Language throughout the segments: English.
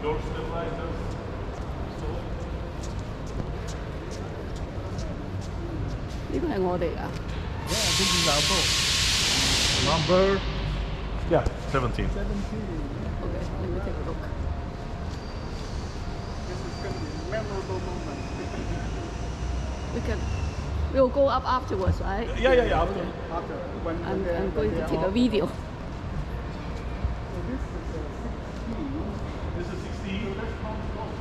Your stabilizers.呢個係我哋㗎。Yeah, this is our boat. Number, yeah, 17. 17. Okay, let me take a look. This is going to be a memorable moment. We'll go up afterwards, right? Yeah. After. After, when I'm they're- going to they're take a off. video. So this is a 16. This is 16. So that's how it goes.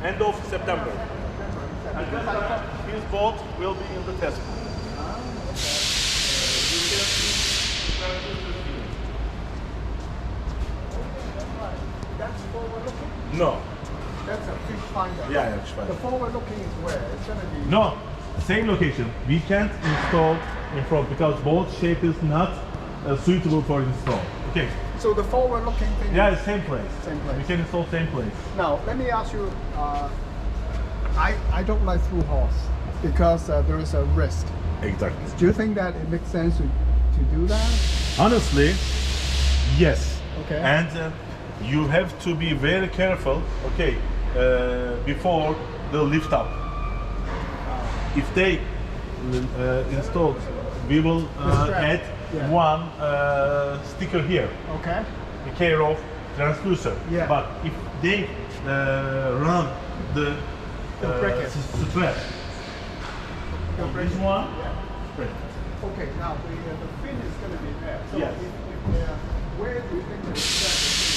Yeah. End of September. And this time, his boat will be in the test pool. That's forward looking? No. That's a fish finder. Yeah, fish finder. The forward looking is where? It's going to be... No, same location. We can't install in front because boat shape is not suitable for install. Okay. So the forward looking thing... Yeah, it's same place. Same place. We can install same place. Now, let me ask you, I don't like through horse because there is a risk. Exactly. Do you think that it makes sense to do that? Honestly, yes. Okay. And you have to be very careful, okay, before the lift up. If they installed, we will add one sticker here, Okay. the care of transducer. Yeah. But if they run the They'll break it. strap, They'll break this it. one, Yeah. break. Okay, now the fin is going to be there. So Yes. if where do you think the strap is?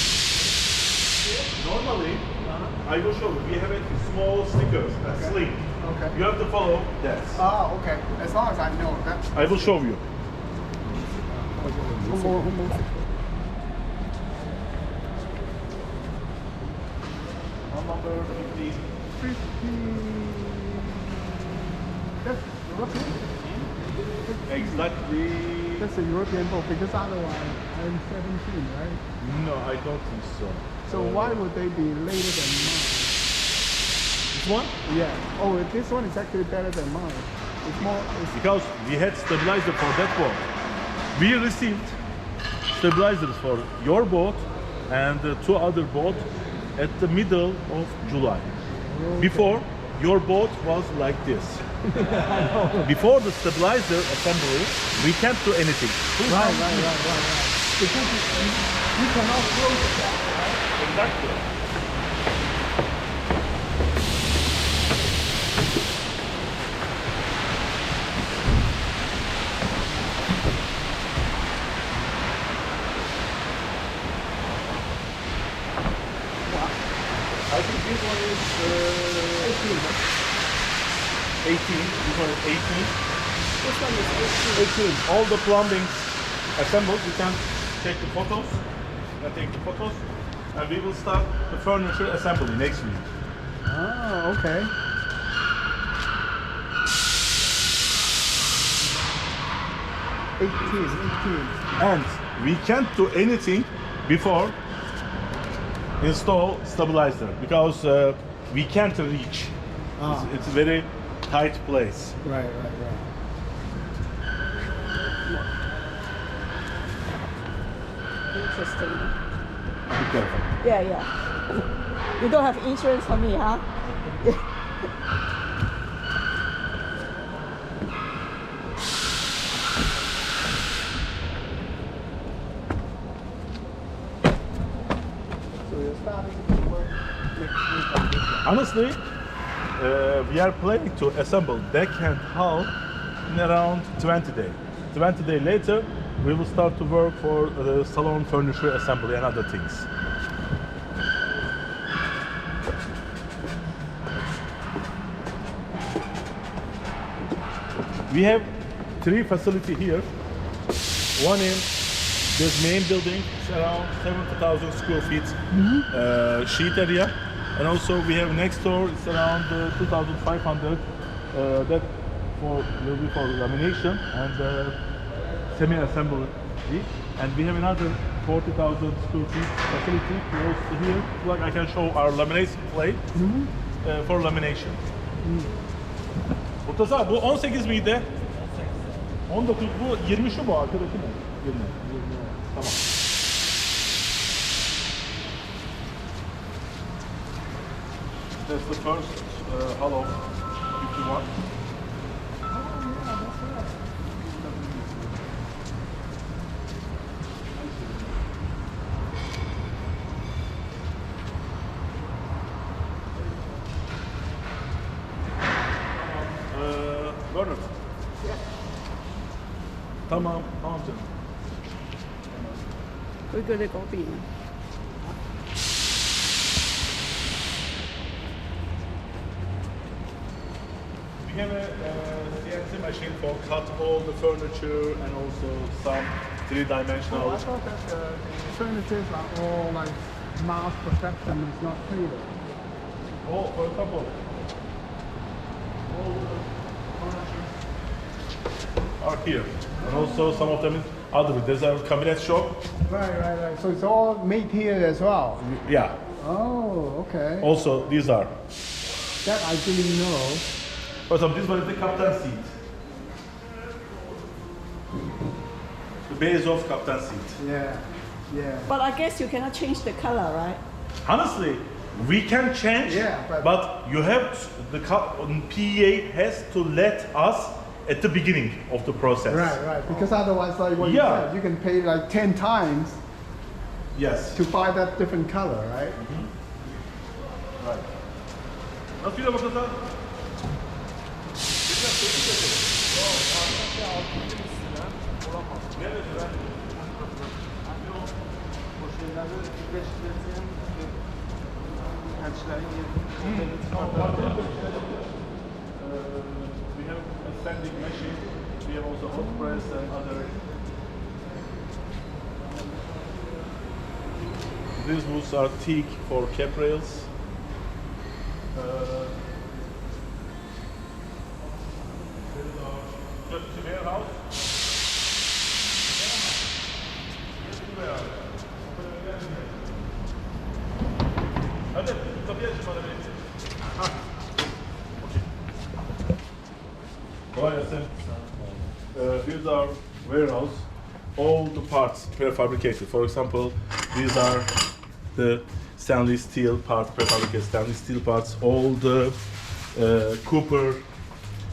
Normally, I will show you. We have a small stickers, a sling. Okay. You have to follow that. Ah, okay. As long as I know that. I will show you. Number 15. 50. That's European. Exactly. That's a European boat because otherwise I'm 17, right? No, I don't think so. So why would they be later than mine? This one? Yeah. Oh, this one is actually better than mine. It's more. It's, Because we had stabilizer for that boat. We received stabilizers for your boat and the two other boats at the middle of July. Before, your boat was like this. Before the stabilizer assembly, we can't do anything. right. Because you cannot close the gap, right? Exactly. I think this one is 18. This one is 18. This one is 18. All the plumbing assembled. You can take the photos. And we will start the furniture assembly next week. Oh, okay. $18. And we can't do anything before install stabilizer because we can't reach. Ah. It's a very tight place. Right. interesting. Be careful. Yeah. You don't have insurance for me, huh? So you're starting to work next week on this one. Honestly, we are planning to assemble deck and hull in around 20 days. 20 days later, we will start to work for the salon furniture assembly and other things. We have 3 facilities here. One in this main building, it's around 70,000 square feet sheet area. And also we have next door, it's around 2,500. That will be for lamination and semi-assembly. And we have another 40,000 square feet facility close to here. Like I can show our lamination plate for lamination. Murtaza bu 18 miydi? 19 bu 20 şu mu arkadaki mi? 20. Tamam. That's the first hollow, if you want. Bernard. Tamam, tamam canım. Böyle kopi. We have a CNC machine for cut all the furniture and also some three-dimensional. I thought that the furnitures are all like mass production, it's not traded. Oh, for example, all the furniture are here, and also some of them is other. There's a cabinet shop. Right. So it's all made here as well. Yeah. Oh, okay. Also, these are. That I didn't know. For example, this one is the captain seat. The base of captain seat. Yeah. But I guess you cannot change the color, right? Honestly, we can change, Yeah, but you have the PEA has to let us at the beginning of the process. Right. Because otherwise, like what you Yeah. said, you can pay like 10 times Yes. to buy that different color, right? Right. Nasıl gidiyor bakalım? We have a standing machine. We have also hot press and other. These woods are teak for cap rails. This is our warehouse. Hadi kapıyı açın bana bir. Kolay gelsin. Here's our warehouse. All the parts prefabricated. For example, these are the stainless steel parts, prefabricated stainless steel parts. All the copper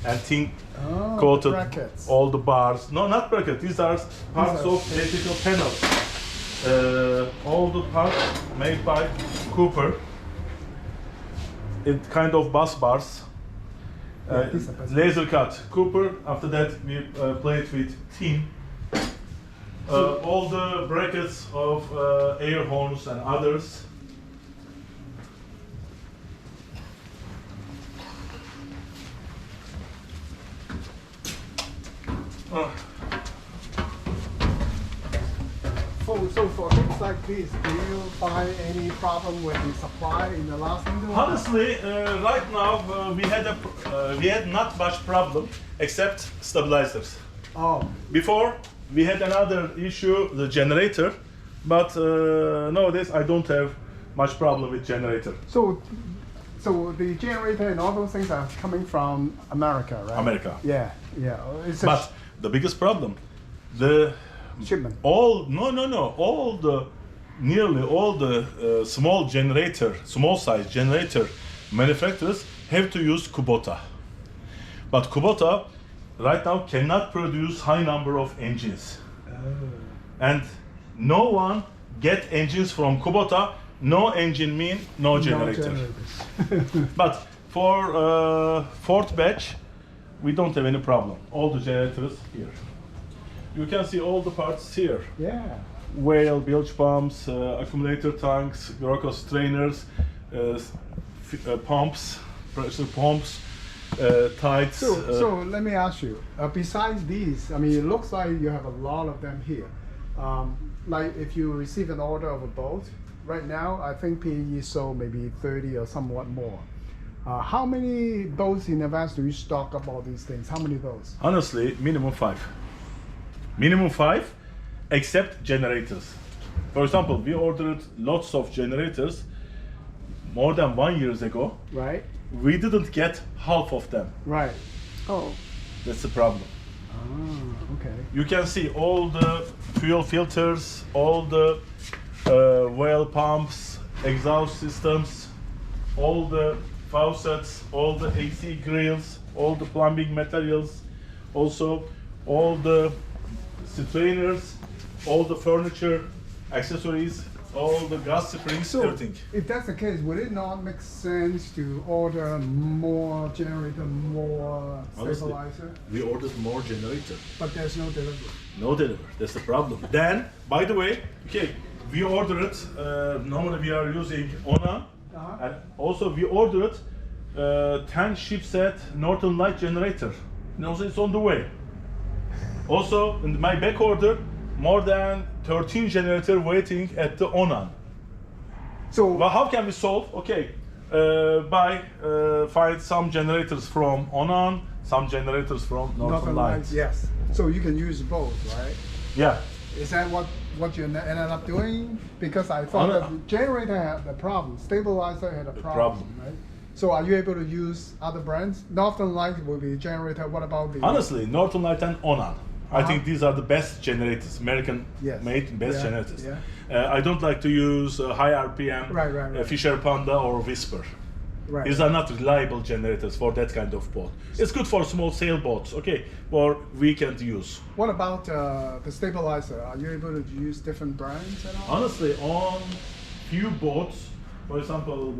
and tin coated. brackets. All the bars. No, not brackets. These are parts of electrical panels. All the parts made by copper. It kind of bus bars. these are bus Laser cut copper. After that, we plate with tin. All the brackets of air horns and others. So for things like this, do you find any problem with the supply in the last window? Honestly, right now we had not much problem except stabilizers. Oh, Before we had another issue, the generator, but nowadays I don't have much problem with generator. so the generator and all those things are coming from America, right? America. Yeah. It's a But the biggest problem, the shipment. nearly all the small size generator manufacturers have to use Kubota. But Kubota right now cannot produce high number of engines. And no one get engines from Kubota. No engine mean no generator. But for fourth batch, we don't have any problem. All the generators here. You can see all the parts here. Yeah. Whale, bilge pumps, accumulator tanks, Groco strainers, pumps, pressure pumps, tights. So let me ask you. Besides these, I mean, it looks like you have a lot of them here. Like if you receive an order of a boat, right now I think PE sold maybe 30 or somewhat more. How many boats in advance do you stock up all these things? How many boats? Honestly, minimum 5. Minimum 5, except generators. For example, we ordered lots of generators more than 1 year ago. Right. We didn't get half of them. Right. Oh, That's the problem. Oh, okay. You can see all the fuel filters, all the whale pumps, exhaust systems, all the faucets, all the AC grills, all the plumbing materials, also all the strainers, all the furniture, accessories, all the gas springs, So, everything. if that's the case, would it not make sense to order more generator, more Honestly, stabilizer? we ordered more generator. But there's no delivery. No deliver. That's the problem. Then, by the way, okay, we ordered. Normally we are using Ona, and also we ordered 10 chipset Northern Light generator. And also it's on the way. Also, in my back order, more than 13 generator waiting at the Onan. So, Well, how can we solve? Okay, find some generators from Onan, some generators from Northern Lights. yes. So you can use both, right? Yeah. Is that what you ended up doing? Because I thought that the generator had the problem, stabilizer had a problem, right? So are you able to use other brands? Northern Lights will be generator. What about the? Honestly, Northern Light and Onan. I think these are the best generators, American Yes. made best Yeah, generators. yeah. I don't like to use high RPM, Right. Fisher Panda or Whisper. Right. These are not reliable generators for that kind of boat. It's good for small sailboats, okay, for weekend use. What about the stabilizer? Are you able to use different brands at all? Honestly, on few boats, for example,